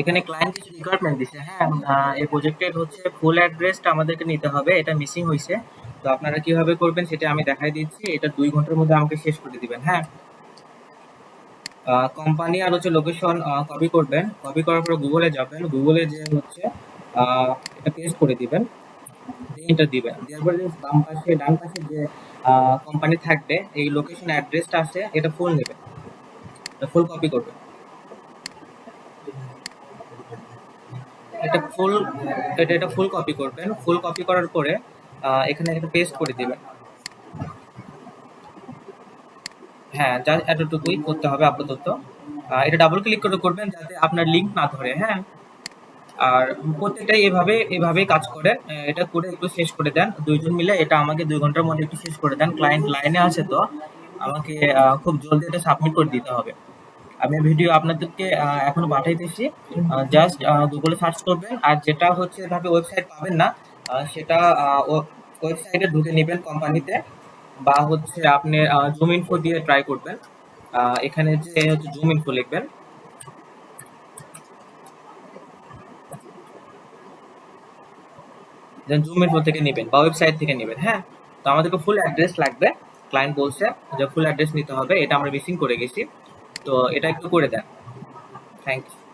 এখানে ক্লায়েন্ট কিছু রিকোয়ারমেন্ট দিছে। হ্যাঁ, এই প্রজেক্টের হচ্ছে ফুল অ্যাড্রেসটা আমাদেরকে নিতে হবে, এটা মিসিং হয়েছে। তো আপনারা কিভাবে করবেন সেটা আমি দেখাই দিচ্ছি, এটা 2 ঘন্টার মধ্যে আমাকে শেষ করে দিবেন। হ্যাঁ, কোম্পানি আর হচ্ছে লোকেশন কপি করবেন, কপি করার পর গুগলে যাবেন, গুগলে যে হচ্ছে এটা পেস্ট করে দিবেন, এটা দিবেন, দেওয়ার পরে ডান পাশে যে কোম্পানি থাকবে, এই লোকেশন অ্যাড্রেসটা আছে, এটা ফুল নেবেন, ফুল কপি করবেন। এটা ফুল এটা ফুল কপি করবেন, ফুল কপি করার পরে এখানে এটা পেস্ট করে দিবেন। হ্যাঁ, জাস্ট এতটুকুই করতে হবে আপাতত। এটা ডাবল ক্লিক করে করবেন যাতে আপনার লিঙ্ক না ধরে। হ্যাঁ, আর প্রত্যেকটাই এভাবেই কাজ করে। এটা করে একটু শেষ করে দেন দুইজন মিলে, এটা আমাকে 2 ঘন্টার মধ্যে একটু শেষ করে দেন, ক্লায়েন্ট লাইনে আছে তো আমাকে খুব জলদি এটা সাবমিট করে দিতে হবে। আমি ভিডিও আপনাদেরকে এখনো পাঠাইতেছি, জাস্ট গুগলে সার্চ করবেন, আর যেটা হচ্ছে এভাবে ওয়েবসাইট পাবেন না সেটা ওয়েবসাইটে ঢুকে নেবেন কোম্পানিতে, বা হচ্ছে আপনি জুম ইনফো দিয়ে ট্রাই করবেন। এখানে যে হচ্ছে জুম ইনফো লিখবেন, দেন জুম ইনফো থেকে নেবেন বা ওয়েবসাইট থেকে নেবেন। হ্যাঁ, তো আমাদেরকে ফুল অ্যাড্রেস লাগবে, ক্লায়েন্ট বলছে যে ফুল অ্যাড্রেস নিতে হবে, এটা আমরা মিসিং করে গেছি, তো এটা একটু করে দেন। Thank you.